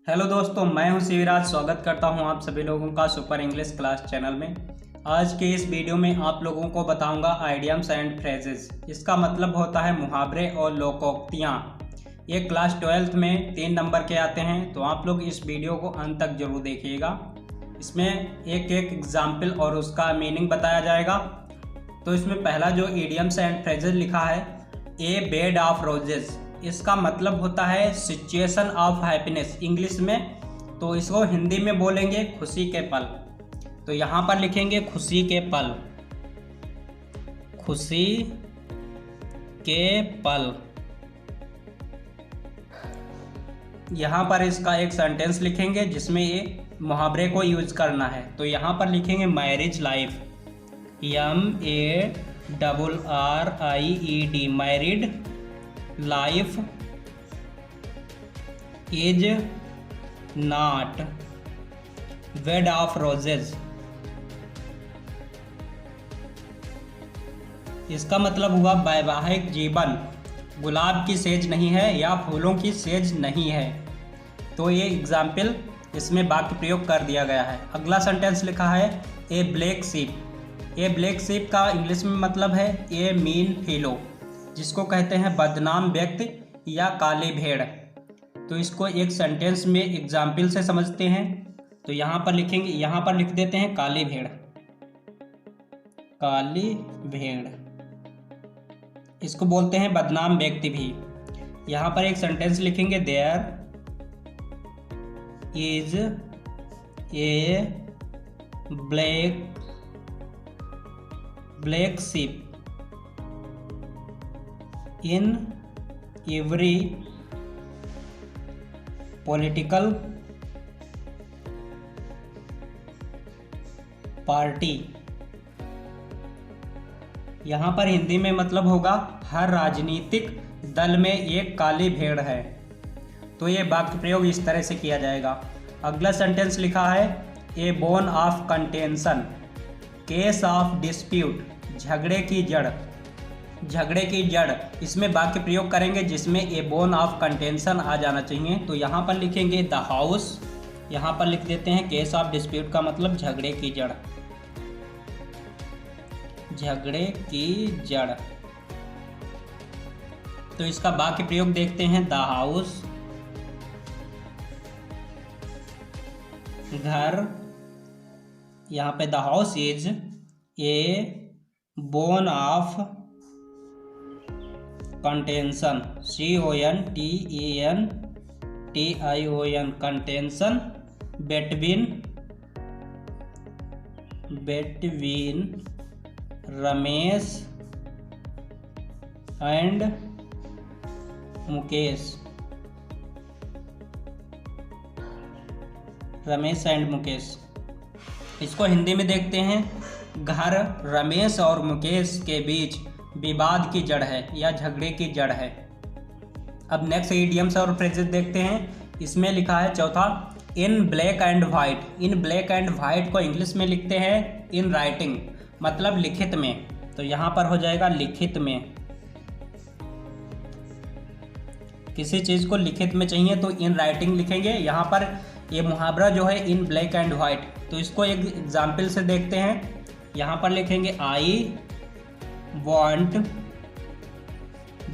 Hello दोस्तों, मैं हूं शिवराज। स्वागत करता हूं आप सभी लोगों का सुपर इंग्लिश क्लास चैनल में। आज के इस वीडियो में आप लोगों को बताऊंगा आइडियम्स एंड फ्रेजेस। इसका मतलब होता है मुहावरे और लोकोक्तियां। ये क्लास 12th में 3 नंबर के आते हैं, तो आप लोग इस वीडियो को अंत तक जरूर देखिएगा। इसमें एक एक एग्जाम्पल और उसका मीनिंग बताया जाएगा। तो इसमें पहला जो इडियम्स एंड फ्रेजेस लिखा है, ए बेड ऑफ रोजेस, इसका मतलब होता है सिचुएशन ऑफ हैप्पीनेस इंग्लिश में। तो इसको हिंदी में बोलेंगे खुशी के पल। तो यहाँ पर लिखेंगे खुशी के पल, खुशी के पल। यहाँ पर इसका एक सेंटेंस लिखेंगे जिसमें ये मुहावरे को यूज करना है। तो यहाँ पर लिखेंगे marriage life, MARRIED, married life is not bed of roses. इसका मतलब हुआ वैवाहिक जीवन गुलाब की सेज नहीं है या फूलों की सेज नहीं है। तो ये एग्जाम्पल इसमें वाक्य प्रयोग कर दिया गया है। अगला सेंटेंस लिखा है ए ब्लैक शीप। ए ब्लैक शीप का इंग्लिश में मतलब है ए मीन फेलो, जिसको कहते हैं बदनाम व्यक्ति या काली भेड़। तो इसको एक सेंटेंस में एग्जाम्पल से समझते हैं। तो यहाँ पर लिखेंगे, यहाँ पर लिख देते हैं काली भेड़, काली भेड़। इसको बोलते हैं बदनाम व्यक्ति भी। यहाँ पर एक सेंटेंस लिखेंगे there is a black sheep in every political party. यहाँ पर हिंदी में मतलब होगा हर राजनीतिक दल में एक काली भेड़ है। तो ये वाक्य प्रयोग इस तरह से किया जाएगा। अगला सेंटेंस लिखा है a bone of contention, case of dispute, झगड़े की जड़। झगड़े की जड़, इसमें वाक्य प्रयोग करेंगे जिसमें ए बोन ऑफ कंटेंशन आ जाना चाहिए। तो यहाँ पर लिखेंगे द हाउस, यहाँ पर लिख देते हैं केस ऑफ डिस्प्यूट का मतलब झगड़े की जड़, झगड़े की जड़। तो इसका वाक्य प्रयोग देखते हैं द हाउस, घर। यहाँ पे the house is a bone of contention, CONTENTION, contention between Ramesh and Mukesh, Ramesh and Mukesh. इसको हिंदी में देखते हैं घर रमेश और मुकेश के बीच विवाद की जड़ है या झगड़े की जड़ है। अब नेक्स्ट इडियम्स और फ्रेजेस देखते हैं। इसमें लिखा है चौथा in black and white. In black and white को इंग्लिश में लिखते हैं इन राइटिंग, मतलब लिखित में। तो यहाँ पर हो जाएगा लिखित में। किसी चीज़ को लिखित में चाहिए तो इन राइटिंग लिखेंगे। यहाँ पर ये मुहावरा जो है इन ब्लैक एंड वाइट, तो इसको एक एग्जाम्पल से देखते हैं। यहाँ पर लिखेंगे आई want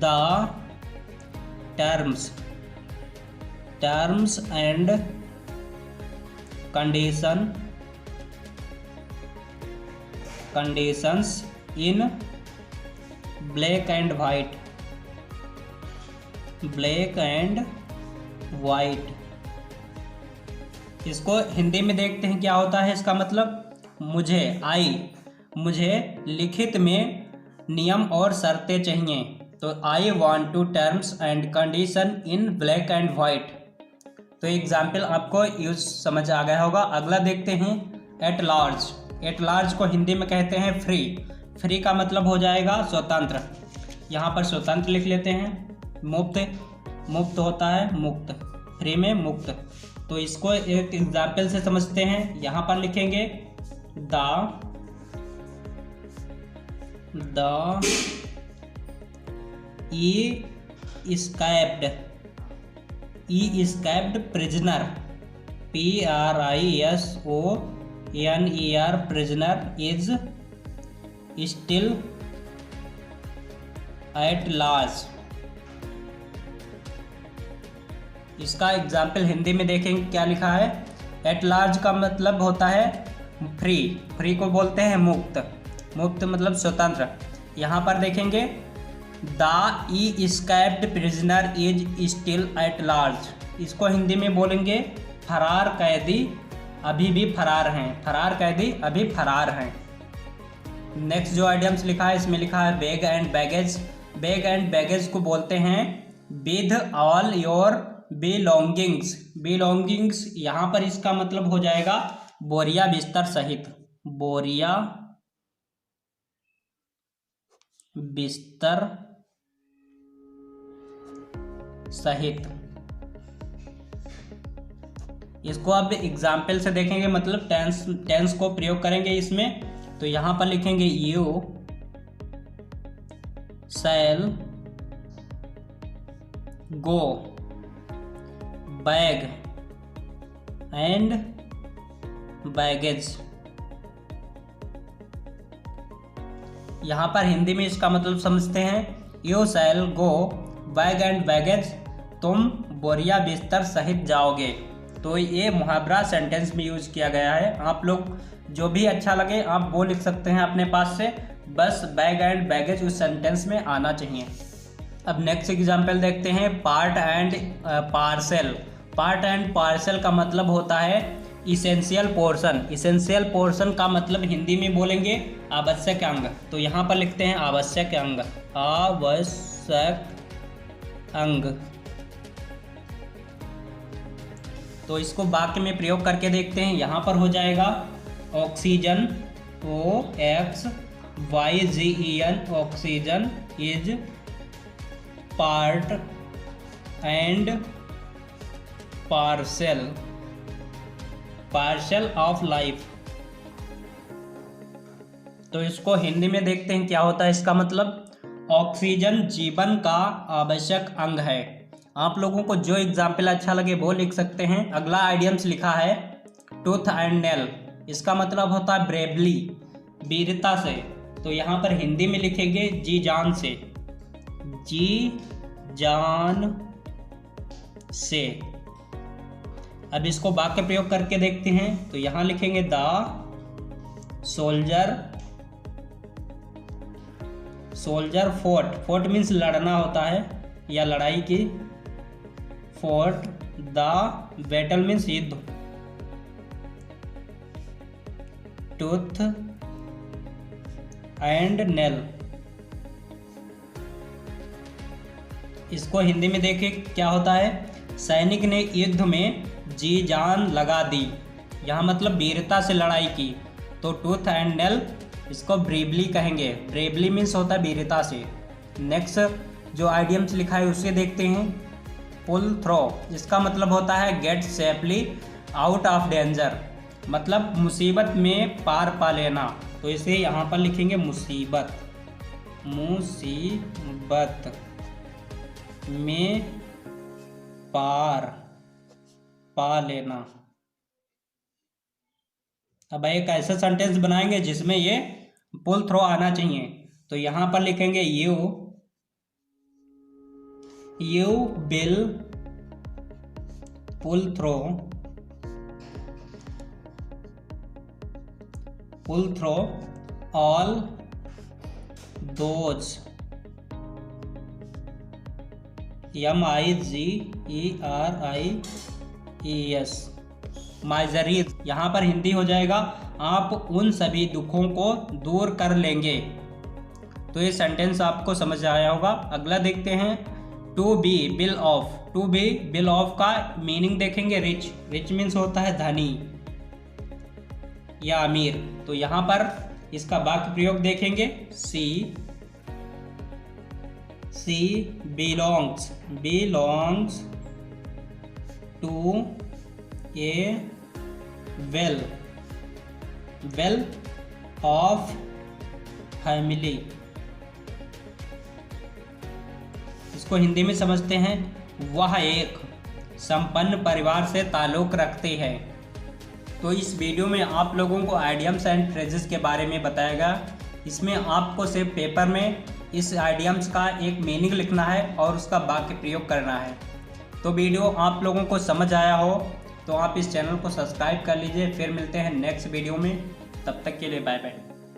the terms and conditions in black and white। इसको हिंदी में देखते हैं क्या होता है इसका मतलब। मुझे लिखित में नियम और शर्तें चाहिए। तो I want to terms and condition in black and white. तो एग्जाम्पल आपको यूज समझ आ गया होगा। अगला देखते हैं एट लार्ज। एट लार्ज को हिंदी में कहते हैं फ्री। फ्री का मतलब हो जाएगा स्वतंत्र। यहाँ पर स्वतंत्र लिख लेते हैं। मुक्त होता है मुक्त, फ्री में मुक्त। तो इसको एक एग्जाम्पल से समझते हैं। यहाँ पर लिखेंगे he escaped E escaped prisoner, PRISONER prisoner is still at large. इसका एग्जाम्पल हिंदी में देखेंगे क्या लिखा है। एट लार्ज का मतलब होता है फ्री, फ्री को बोलते हैं मुक्त, मुक्त मतलब स्वतंत्र। यहाँ पर देखेंगे the E escaped prisoner is still at large, इसको हिंदी में बोलेंगे फरार कैदी अभी भी फरार हैं, फरार कैदी अभी फरार हैं। नेक्स्ट जो आइडियम्स लिखा है इसमें लिखा है bag and baggage. Bag and baggage को बोलते हैं with all your belongings. Belongings यहाँ पर इसका मतलब हो जाएगा बोरिया बिस्तर सहित, बोरिया बिस्तर सहित। इसको अब एग्जाम्पल से देखेंगे, मतलब टेंस को प्रयोग करेंगे इसमें। तो यहां पर लिखेंगे you shall go bag and baggage. यहां पर हिंदी में इसका मतलब समझते हैं you shall go bag and baggage, तुम बोरिया बिस्तर सहित जाओगे। तो ये मुहावरा सेंटेंस में यूज किया गया है। आप लोग जो भी अच्छा लगे आप वो लिख सकते हैं अपने पास से, बस बैग एंड बैगेज उस सेंटेंस में आना चाहिए। अब नेक्स्ट एग्जांपल देखते हैं part and parcel. Part and parcel का मतलब होता है इसेंशियल पोर्शन। इसेंशियल पोर्शन का मतलब हिंदी में बोलेंगे आवश्यक अंग। तो यहाँ पर लिखते हैं आवश्यक अंग, आवश्यक अंग। तो इसको वाक्य में प्रयोग करके देखते हैं। यहाँ पर हो जाएगा oxygen, OXYGEN, oxygen is part and parcel, parcel of life. तो इसको हिंदी में देखते हैं क्या होता है इसका मतलब। ऑक्सीजन जीवन का आवश्यक अंग है। आप लोगों को जो एग्जाम्पल अच्छा लगे वो लिख सकते हैं। अगला आइडियम्स लिखा है टूथ एंड नेल। इसका मतलब होता है ब्रेवली, वीरता से। तो यहाँ पर हिंदी में लिखेंगे जी जान से, जी जान से। अब इसको वाक्य प्रयोग करके देखते हैं। तो यहाँ लिखेंगे the soldier, soldier fort, fort means लड़ना होता है या लड़ाई की, फोर्ट द बैटल मीन्स युद्ध, टूथ एंड नेल। इसको हिंदी में देखें क्या होता है। सैनिक ने युद्ध में जी जान लगा दी, यहाँ मतलब वीरता से लड़ाई की। तो टूथ एंड नेल इसको ब्रेवली कहेंगे। ब्रेवली मीन्स होता है वीरता से। नेक्स्ट जो आइडियम्स लिखा है उसे देखते हैं। पुल थ्रो, इसका मतलब होता है get safely out of danger, मतलब मुसीबत में पार पा लेना। तो इसे यहाँ पर लिखेंगे मुसीबत, मुसीबत में पार पा लेना। अब एक ऐसा सेंटेंस बनाएंगे जिसमें ये पुल थ्रो आना चाहिए। तो यहाँ पर लिखेंगे you will pull through all those MIGERIES miseries. यहाँ पर हिंदी हो जाएगा आप उन सभी दुखों को दूर कर लेंगे। तो ये सेंटेंस आपको समझ आया होगा। अगला देखते हैं to be well off. To be well off का मीनिंग देखेंगे रिच। रिच मीन्स होता है धनी या अमीर। तो यहाँ पर इसका वाक्य प्रयोग देखेंगे सी belongs to a well of family। इसको हिंदी में समझते हैं वह एक संपन्न परिवार से ताल्लुक़ रखती है। तो इस वीडियो में आप लोगों को आइडियम्स एंड फ्रेजेस के बारे में बताया गया। इसमें आपको सिर्फ पेपर में इस आइडियम्स का एक मीनिंग लिखना है और उसका वाक्य प्रयोग करना है। तो वीडियो आप लोगों को समझ आया हो तो आप इस चैनल को सब्सक्राइब कर लीजिए। फिर मिलते हैं नेक्स्ट वीडियो में, तब तक के लिए बाय बाय।